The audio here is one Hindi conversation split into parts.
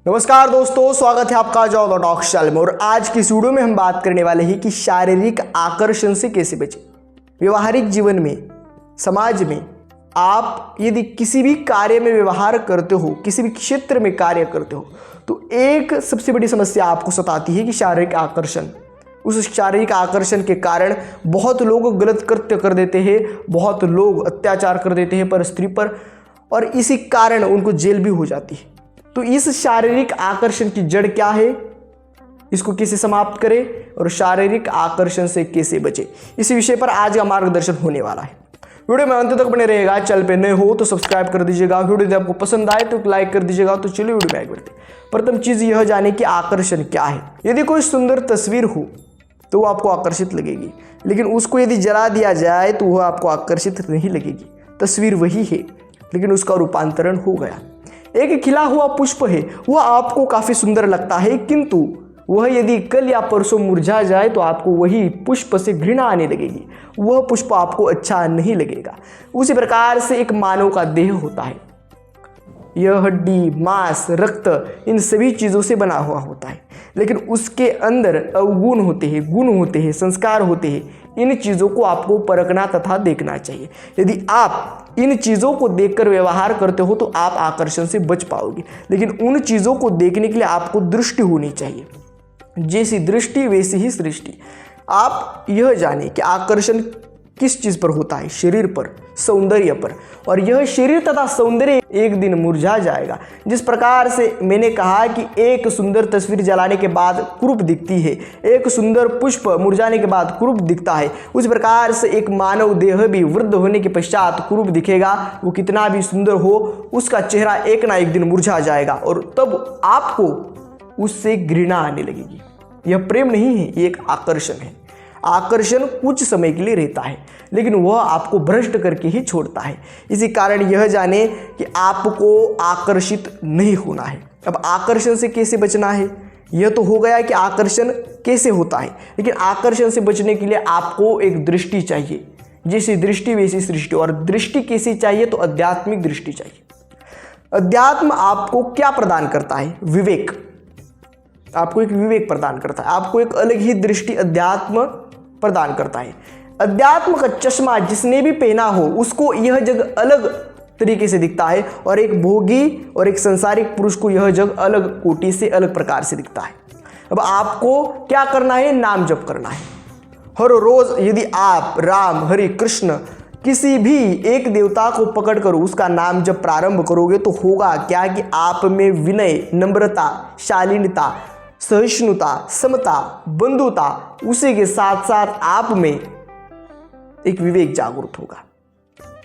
नमस्कार दोस्तों, स्वागत है आपका जॉब टॉक चैनल में। और आज की इस वीडियो में हम बात करने वाले हैं कि शारीरिक आकर्षण से कैसे बचें। व्यवहारिक जीवन में, समाज में आप यदि किसी भी कार्य में व्यवहार करते हो, किसी भी क्षेत्र में कार्य करते हो, तो एक सबसे बड़ी समस्या आपको सताती है कि शारीरिक आकर्षण। उस शारीरिक आकर्षण के कारण बहुत लोग गलत कृत्य कर देते हैं, बहुत लोग अत्याचार कर देते हैं पर स्त्री पर, और इसी कारण उनको जेल भी हो जाती है। तो इस शारीरिक आकर्षण की जड़ क्या है, इसको कैसे समाप्त करें और शारीरिक आकर्षण से कैसे बचें, इसी विषय पर आज का मार्गदर्शन होने वाला है। वीडियो में अंत तक बने रहेगा। चैनल पे नए हो तो सब्सक्राइब कर दीजिएगा। वीडियो यदि आपको पसंद आए तो लाइक कर दीजिएगा। तो चलिए वीडियो में आगे बढ़ते हैं। प्रथम चीज यह जाने कि आकर्षण क्या है। यदि कोई सुंदर तस्वीर हो तो वो आपको आकर्षित लगेगी, लेकिन उसको यदि जला दिया जाए तो वह आपको आकर्षित नहीं लगेगी। तस्वीर वही है लेकिन उसका रूपांतरण हो गया। एक खिला हुआ पुष्प है, वह आपको काफी सुंदर लगता है, किंतु वह यदि कल या परसों मुरझा जाए तो आपको वही पुष्प से घृणा आने लगेगी। वह पुष्प आपको अच्छा नहीं लगेगा। उसी प्रकार से एक मानव का देह होता है। यह हड्डी, मांस, रक्त, इन सभी चीज़ों से बना हुआ होता है, लेकिन उसके अंदर अवगुण होते हैं, गुण होते हैं, संस्कार होते हैं। इन चीज़ों को आपको परखना तथा देखना चाहिए। यदि आप इन चीज़ों को देखकर व्यवहार करते हो तो आप आकर्षण से बच पाओगे, लेकिन उन चीज़ों को देखने के लिए आपको दृष्टि होनी चाहिए। जैसी दृष्टि वैसी ही सृष्टि। आप यह जाने कि आकर्षण किस चीज़ पर होता है, शरीर पर, सौंदर्य पर, और यह शरीर तथा सौंदर्य एक दिन मुरझा जाएगा। जिस प्रकार से मैंने कहा कि एक सुंदर तस्वीर जलाने के बाद कुरूप दिखती है, एक सुंदर पुष्प मुरझाने के बाद कुरूप दिखता है, उस प्रकार से एक मानव देह भी वृद्ध होने के पश्चात कुरूप दिखेगा। वो कितना भी सुंदर हो, उसका चेहरा एक ना एक दिन मुरझा जाएगा और तब आपको उससे घृणा आने लगेगी। यह प्रेम नहीं है, ये एक आकर्षण है। आकर्षण कुछ समय के लिए रहता है, लेकिन वह आपको भ्रष्ट करके ही छोड़ता है। इसी कारण यह जाने कि आपको आकर्षित नहीं होना है। अब आकर्षण से कैसे बचना है, यह तो हो गया कि आकर्षण कैसे होता है, लेकिन आकर्षण से बचने के लिए आपको एक दृष्टि चाहिए। जैसी दृष्टि वैसी सृष्टि। और दृष्टि कैसी चाहिए, तो आध्यात्मिक दृष्टि चाहिए। अध्यात्म आपको क्या प्रदान करता है? विवेक। आपको एक विवेक प्रदान करता है, आपको एक अलग ही दृष्टि अध्यात्म प्रदान करता है। अध्यात्म का चश्मा जिसने भी पहना हो उसको यह जग अलग तरीके से दिखता है, और एक भोगी और एक संसारिक पुरुष को यह जग अलग कोटि से, अलग प्रकार से दिखता है। अब आपको क्या करना है? नाम जप करना है। हर रोज यदि आप राम, हरि, कृष्ण किसी भी एक देवता को पकड़कर उसका नाम जब प्रारंभ करोगे तो होगा क्या कि आप में विनय, नम्रता, शालीनता, सहिष्णुता, समता, बंधुता, उसी के साथ साथ आप में एक विवेक जागृत होगा।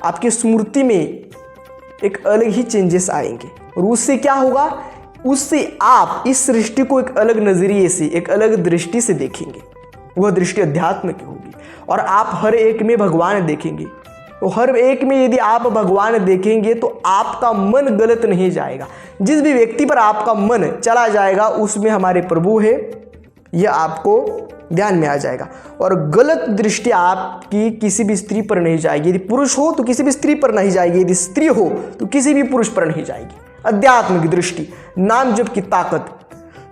आपकी स्मृति में एक अलग ही चेंजेस आएंगे, और उससे क्या होगा? उससे आप इस सृष्टि को एक अलग नजरिए से, एक अलग दृष्टि से देखेंगे। वह दृष्टि अध्यात्म की होगी, और आप हर एक में भगवान देखेंगे। तो हर एक में यदि आप भगवान देखेंगे तो आपका मन गलत नहीं जाएगा। जिस भी व्यक्ति पर आपका मन चला जाएगा उसमें हमारे प्रभु है, यह आपको ध्यान में आ जाएगा। और गलत दृष्टि आपकी किसी भी स्त्री पर नहीं जाएगी। यदि पुरुष हो तो किसी भी स्त्री पर नहीं जाएगी, यदि स्त्री हो तो किसी भी पुरुष पर नहीं जाएगी। अध्यात्म की दृष्टि, नाम जप की ताकत।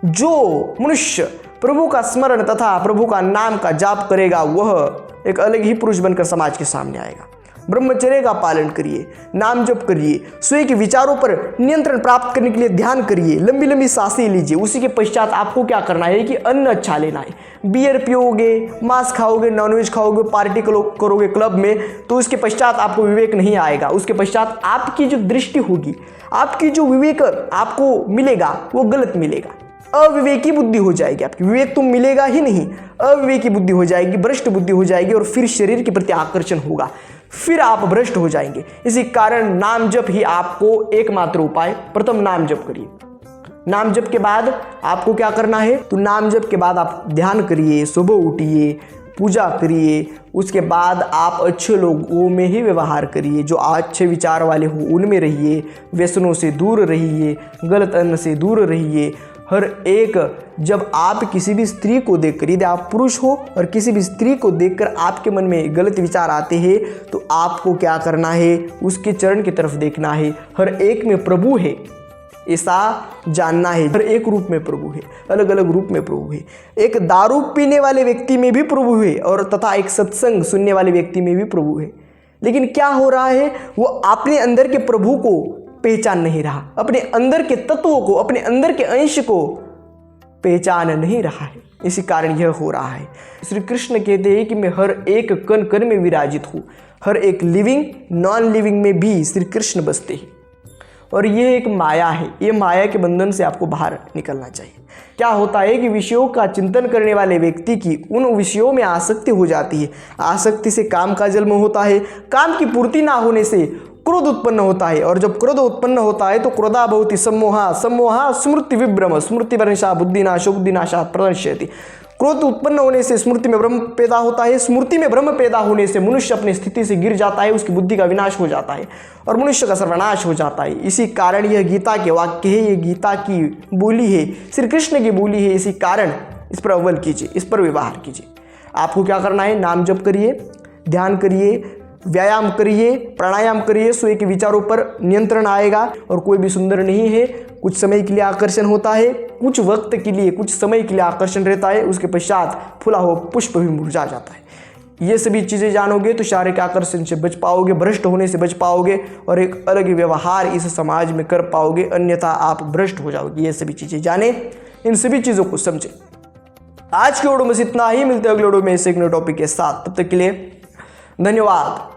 जो मनुष्य प्रभु का स्मरण तथा प्रभु का नाम का जाप करेगा वह एक अलग ही पुरुष बनकर समाज के सामने आएगा। ब्रह्मचर्य का पालन करिए, नाम जप करिए, स्वयं के विचारों पर नियंत्रण प्राप्त करने के लिए ध्यान करिए, लंबी लंबी सांसें लीजिए। उसी के पश्चात आपको क्या करना है कि अन्न अच्छा लेना है। बियर पियोगे, मांस खाओगे, नॉनवेज खाओगे, पार्टी करोगे क्लब में, तो उसके पश्चात आपको विवेक नहीं आएगा। उसके पश्चात आपकी जो दृष्टि होगी, आपकी जो विवेक आपको मिलेगा वो गलत मिलेगा। अविवेकी बुद्धि हो जाएगी आपकी। विवेक तो मिलेगा ही नहीं, अविवेकी बुद्धि हो जाएगी, भ्रष्ट बुद्धि हो जाएगी, और फिर शरीर के प्रति आकर्षण होगा, फिर आप भ्रष्ट हो जाएंगे। इसी कारण नाम जप ही आपको एकमात्र उपाय। प्रथम नाम जप करिए। नाम जप के बाद आपको क्या करना है? तो नाम जप के बाद आप ध्यान करिए, सुबह उठिए, पूजा करिए। उसके बाद आप अच्छे लोगों में ही व्यवहार करिए, जो अच्छे विचार वाले हो उनमें रहिए, व्यसनों से दूर रहिए, गलत अन्न से दूर रहिए। हर एक, जब आप किसी भी स्त्री को देखकर, यदि आप पुरुष हो और किसी भी स्त्री को देखकर आपके मन में गलत विचार आते हैं तो आपको क्या करना है? उसके चरण की तरफ देखना है। हर एक में प्रभु है, ऐसा जानना है। हर एक रूप में प्रभु है, अलग अलग रूप में प्रभु है। एक दारू पीने वाले व्यक्ति में भी प्रभु है और तथा एक सत्संग सुनने वाले व्यक्ति में भी प्रभु है। लेकिन क्या हो रहा है, वो अपने अंदर के प्रभु को पहचान नहीं रहा, अपने अंदर के तत्वों को, अपने अंदर के अंश को पहचान नहीं रहा है। इसी कारण यह हो रहा है। श्री कृष्ण कहते हैं कि मैं हर एक कण कण में विराजित हूँ, हर एक लिविंग नॉन लिविंग में भी श्री कृष्ण बसते हैं। और ये एक माया है, ये माया के बंधन से आपको बाहर निकलना चाहिए। क्या होता है कि विषयों का चिंतन करने वाले व्यक्ति की उन विषयों में आसक्ति हो जाती है। आसक्ति से काम का जन्म होता है, काम की पूर्ति ना होने से क्रोध उत्पन्न होता है, और जब क्रोध उत्पन्न होता है तो क्रोधा भवति सम्मोहा, सम्मोहा स्मृति विभ्रम, स्मृति वर्णशा बुद्धिनाशो बुद्धिनाशात् प्रणश्यति। क्रोध उत्पन्न होने से स्मृति में भ्रम पैदा होता है, स्मृति में भ्रम पैदा होने से मनुष्य अपनी स्थिति से गिर जाता है, उसकी बुद्धि का विनाश हो जाता है और मनुष्य का सर्वनाश हो जाता है। इसी कारण यह गीता के वाक्य है, ये गीता की बोली है, श्री कृष्ण की बोली है। इसी कारण इस पर अव्वल कीजिए, इस पर व्यवहार कीजिए। आपको क्या करना है, नाम जप करिए, ध्यान करिए, व्यायाम करिए, प्राणायाम करिए, स्वयं के विचारों पर नियंत्रण आएगा। और कोई भी सुंदर नहीं है, कुछ समय के लिए आकर्षण होता है, कुछ वक्त के लिए, कुछ समय के लिए आकर्षण रहता है, उसके पश्चात फूला हुआ पुष्प भी मुरझा जाता है। ये सभी चीज़ें जानोगे तो शारीरिक आकर्षण से बच पाओगे, भ्रष्ट होने से बच पाओगे और एक अलग ही व्यवहार इस समाज में कर पाओगे, अन्यथा आप भ्रष्ट हो जाओगे। ये सभी चीज़ें जाने, इन सभी चीज़ों को समझे। आज के वीडियो में इतना ही, मिलते हैं अगले वीडियो में ऐसे एक नए टॉपिक के साथ। तब तक के लिए धन्यवाद।